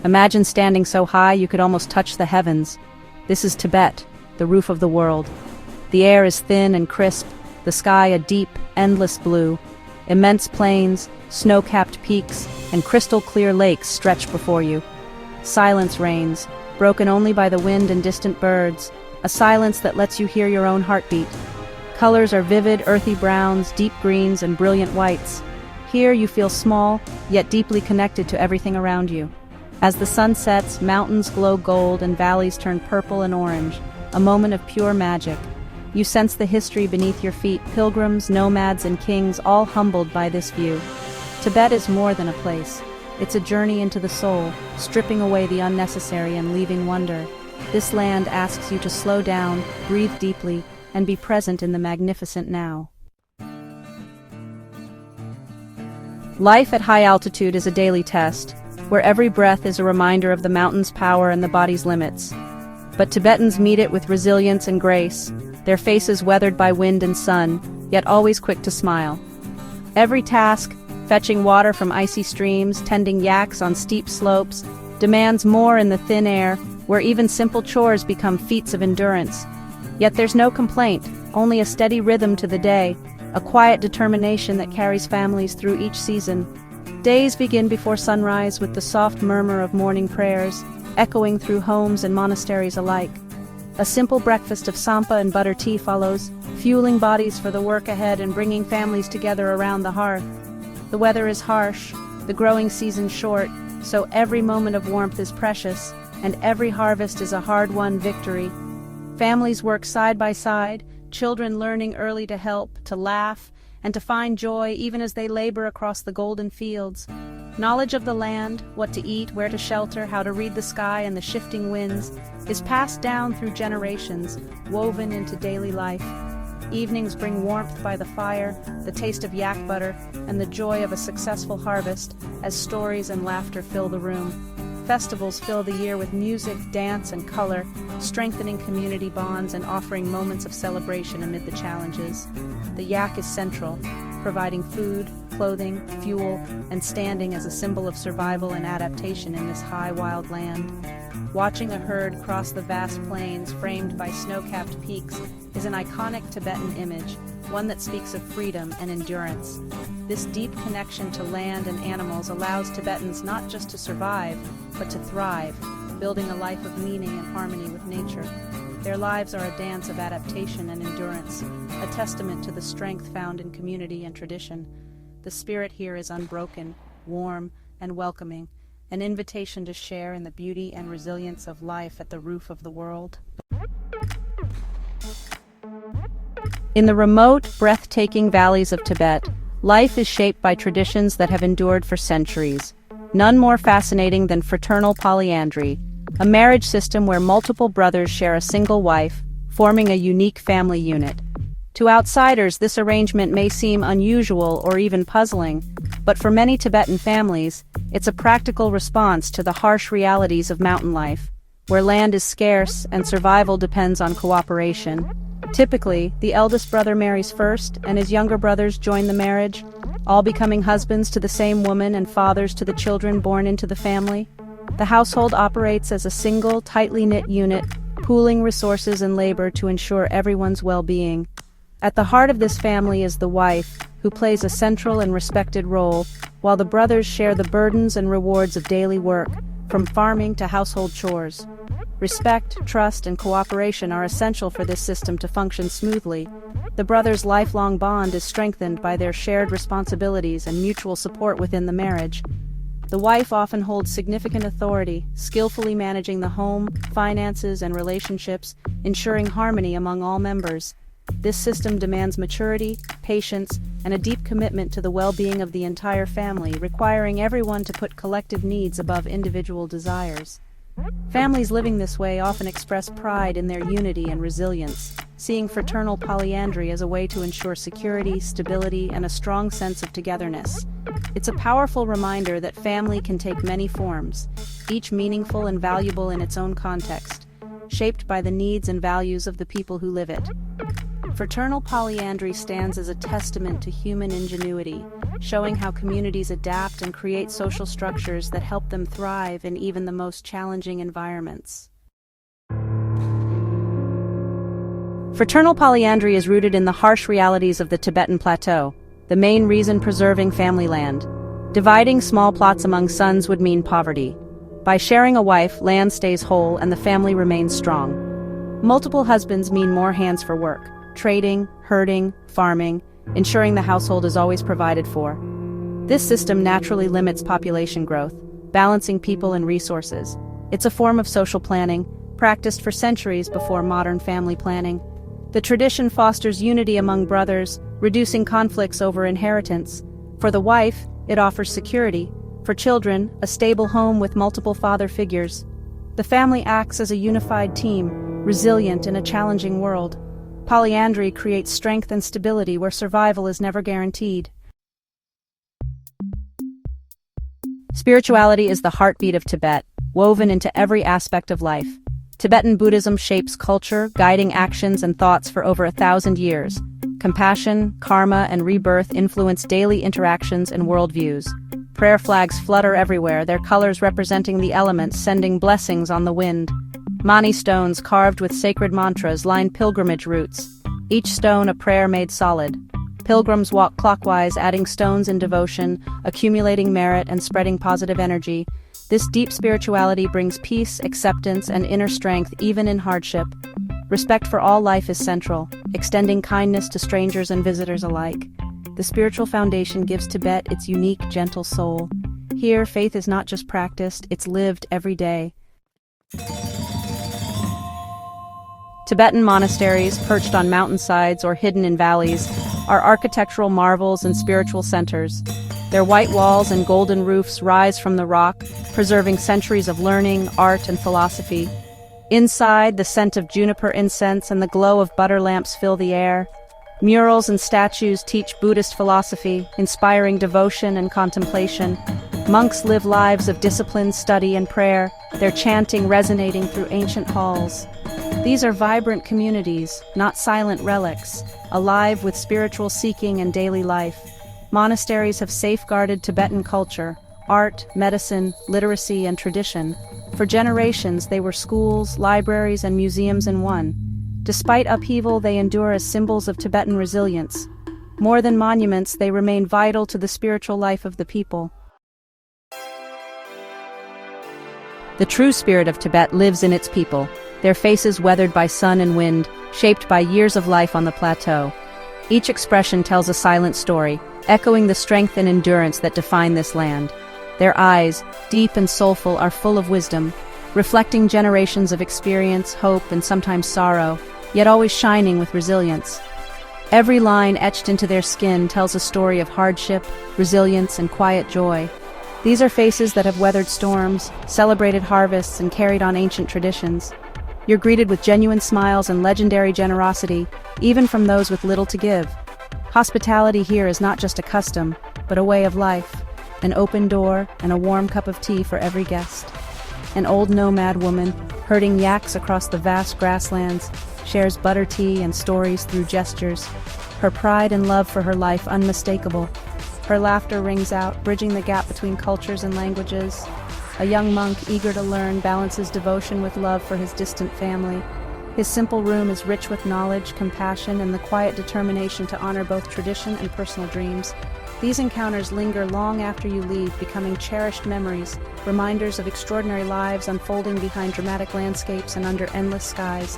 Imagine standing so high you could almost touch the heavens. This is Tibet, the roof of the world. The air is thin and crisp, the sky a deep, endless blue. Immense plains, snow-capped peaks, and crystal-clear lakes stretch before you. Silence reigns, broken only by the wind and distant birds, a silence that lets you hear your own heartbeat. Colors are vivid, earthy browns, deep greens, and brilliant whites. Here you feel small, yet deeply connected to everything around you. As the sun sets, mountains glow gold and valleys turn purple and orange, a moment of pure magic. You sense the history beneath your feet, pilgrims, nomads, and kings, all humbled by this view. Tibet is more than a place. It's a journey into the soul, stripping away the unnecessary and leaving wonder. This land asks you to slow down, breathe deeply, and be present in the magnificent now. Life at high altitude is a daily test, where every breath is a reminder of the mountain's power and the body's limits. But Tibetans meet it with resilience and grace, their faces weathered by wind and sun, yet always quick to smile. Every task, fetching water from icy streams, tending yaks on steep slopes, demands more in the thin air, where even simple chores become feats of endurance. Yet there's no complaint, only a steady rhythm to the day, a quiet determination that carries families through each season. Days begin before sunrise with the soft murmur of morning prayers, echoing through homes and monasteries alike. A simple breakfast of sampa and butter tea follows, fueling bodies for the work ahead and bringing families together around the hearth. The weather is harsh, the growing season short, so every moment of warmth is precious, and every harvest is a hard-won victory. Families work side by side, children learning early to help, to laugh, and to find joy even as they labor across the golden fields. Knowledge of the land, what to eat, where to shelter, how to read the sky and the shifting winds, is passed down through generations, woven into daily life. Evenings bring warmth by the fire, the taste of yak butter, and the joy of a successful harvest, as stories and laughter fill the room. Festivals fill the year with music, dance, and color, strengthening community bonds and offering moments of celebration amid the challenges. The yak is central, providing food, clothing, fuel, and standing as a symbol of survival and adaptation in this high, wild land. Watching a herd cross the vast plains framed by snow-capped peaks is an iconic Tibetan image, one that speaks of freedom and endurance. This deep connection to land and animals allows Tibetans not just to survive, but to thrive, building a life of meaning and harmony with nature. Their lives are a dance of adaptation and endurance, a testament to the strength found in community and tradition. The spirit here is unbroken, warm, and welcoming, an invitation to share in the beauty and resilience of life at the roof of the world. In the remote, breathtaking valleys of Tibet, life is shaped by traditions that have endured for centuries. None more fascinating than fraternal polyandry, a marriage system where multiple brothers share a single wife, forming a unique family unit. To outsiders, this arrangement may seem unusual or even puzzling, but for many Tibetan families, it's a practical response to the harsh realities of mountain life, where land is scarce and survival depends on cooperation. Typically, the eldest brother marries first, and his younger brothers join the marriage, all becoming husbands to the same woman and fathers to the children born into the family. The household operates as a single, tightly knit unit, pooling resources and labor to ensure everyone's well-being. At the heart of this family is the wife, who plays a central and respected role, while the brothers share the burdens and rewards of daily work, from farming to household chores. Respect, trust, and cooperation are essential for this system to function smoothly. The brothers' lifelong bond is strengthened by their shared responsibilities and mutual support within the marriage. The wife often holds significant authority, skillfully managing the home, finances, and relationships, ensuring harmony among all members. This system demands maturity, patience, and a deep commitment to the well-being of the entire family, requiring everyone to put collective needs above individual desires. Families living this way often express pride in their unity and resilience, seeing fraternal polyandry as a way to ensure security, stability, and a strong sense of togetherness. It's a powerful reminder that family can take many forms, each meaningful and valuable in its own context, shaped by the needs and values of the people who live it. Fraternal polyandry stands as a testament to human ingenuity, showing how communities adapt and create social structures that help them thrive in even the most challenging environments. Fraternal polyandry is rooted in the harsh realities of the Tibetan plateau, the main reason preserving family land. Dividing small plots among sons would mean poverty. By sharing a wife, land stays whole and the family remains strong. Multiple husbands mean more hands for work, trading, herding, farming, ensuring the household is always provided for. This system naturally limits population growth, balancing people and resources. It's a form of social planning, practiced for centuries before modern family planning. The tradition fosters unity among brothers, reducing conflicts over inheritance. For the wife, it offers security. For children, a stable home with multiple father figures. The family acts as a unified team, resilient in a challenging world. Polyandry creates strength and stability where survival is never guaranteed. Spirituality is the heartbeat of Tibet, woven into every aspect of life. Tibetan Buddhism shapes culture, guiding actions and thoughts for over 1,000 years. Compassion, karma, and rebirth influence daily interactions and worldviews. Prayer flags flutter everywhere, their colors representing the elements, sending blessings on the wind. Mani stones carved with sacred mantras line pilgrimage routes, each stone a prayer made solid. Pilgrims walk clockwise, adding stones in devotion, accumulating merit and spreading positive energy. This deep spirituality brings peace, acceptance, and inner strength even in hardship. Respect for all life is central, extending kindness to strangers and visitors alike. The spiritual foundation gives Tibet its unique, gentle soul. Here, faith is not just practiced, it's lived every day. Tibetan monasteries, perched on mountainsides or hidden in valleys, are architectural marvels and spiritual centers. Their white walls and golden roofs rise from the rock, preserving centuries of learning, art, and philosophy. Inside, the scent of juniper incense and the glow of butter lamps fill the air. Murals and statues teach Buddhist philosophy, inspiring devotion and contemplation. Monks live lives of discipline, study, and prayer, their chanting resonating through ancient halls. These are vibrant communities, not silent relics, alive with spiritual seeking and daily life. Monasteries have safeguarded Tibetan culture, art, medicine, literacy, and tradition. For generations, they were schools, libraries, and museums in one. Despite upheaval, they endure as symbols of Tibetan resilience. More than monuments, they remain vital to the spiritual life of the people. The true spirit of Tibet lives in its people, their faces weathered by sun and wind, shaped by years of life on the plateau. Each expression tells a silent story, echoing the strength and endurance that define this land. Their eyes, deep and soulful, are full of wisdom, reflecting generations of experience, hope, and sometimes sorrow, yet always shining with resilience. Every line etched into their skin tells a story of hardship, resilience, and quiet joy. These are faces that have weathered storms, celebrated harvests, and carried on ancient traditions. You're greeted with genuine smiles and legendary generosity, even from those with little to give. Hospitality here is not just a custom, but a way of life, an open door and a warm cup of tea for every guest. An old nomad woman, herding yaks across the vast grasslands, shares butter tea and stories through gestures, her pride and love for her life unmistakable. Her laughter rings out, bridging the gap between cultures and languages. A young monk, eager to learn, balances devotion with love for his distant family. His simple room is rich with knowledge, compassion, and the quiet determination to honor both tradition and personal dreams. These encounters linger long after you leave, becoming cherished memories, reminders of extraordinary lives unfolding behind dramatic landscapes and under endless skies.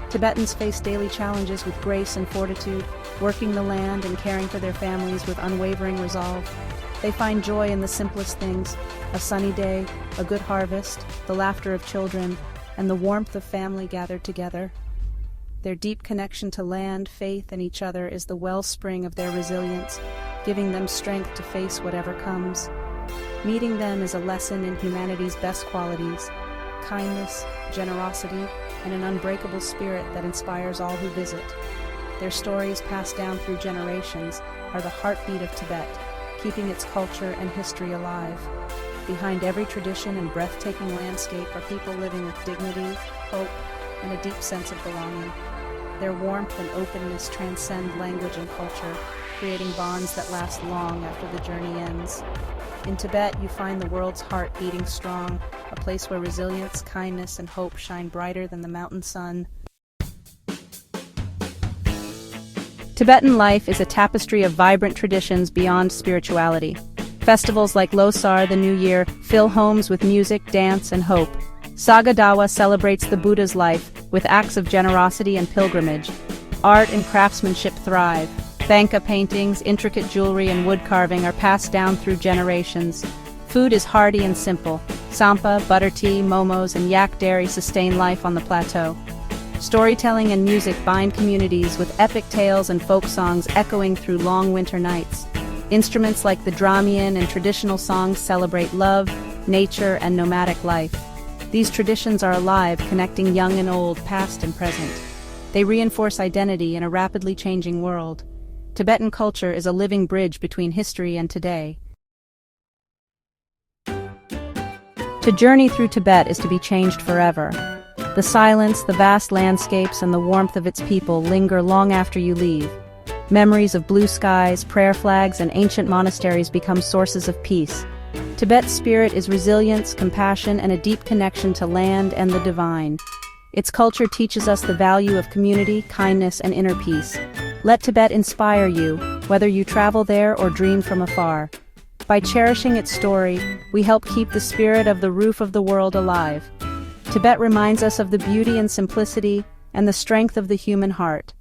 Tibetans face daily challenges with grace and fortitude, working the land and caring for their families with unwavering resolve. They find joy in the simplest things: a sunny day, a good harvest, the laughter of children, and the warmth of family gathered together. Their deep connection to land, faith, and each other is the wellspring of their resilience, giving them strength to face whatever comes. Meeting them is a lesson in humanity's best qualities: kindness, generosity, and an unbreakable spirit that inspires all who visit. Their stories, passed down through generations, are the heartbeat of Tibet, keeping its culture and history alive. Behind every tradition and breathtaking landscape are people living with dignity, hope, and a deep sense of belonging. Their warmth and openness transcend language and culture, creating bonds that last long after the journey ends. In Tibet, you find the world's heart beating strong, a place where resilience, kindness, and hope shine brighter than the mountain sun. Tibetan life is a tapestry of vibrant traditions beyond spirituality. Festivals like Losar, the New Year, fill homes with music, dance, and hope. Sagadawa celebrates the Buddha's life with acts of generosity and pilgrimage. Art and craftsmanship thrive. Thangka paintings, intricate jewelry, and wood carving are passed down through generations. Food is hearty and simple. Sampa, butter tea, momos, and yak dairy sustain life on the plateau. Storytelling and music bind communities with epic tales and folk songs echoing through long winter nights. Instruments like the dramian and traditional songs celebrate love, nature, and nomadic life. These traditions are alive, connecting young and old, past and present. They reinforce identity in a rapidly changing world. Tibetan culture is a living bridge between history and today. To journey through Tibet is to be changed forever. The silence, the vast landscapes, and the warmth of its people linger long after you leave. Memories of blue skies, prayer flags, and ancient monasteries become sources of peace. Tibet's spirit is resilience, compassion, and a deep connection to land and the divine. Its culture teaches us the value of community, kindness, and inner peace. Let Tibet inspire you, whether you travel there or dream from afar. By cherishing its story, we help keep the spirit of the roof of the world alive. Tibet reminds us of the beauty and simplicity and the strength of the human heart.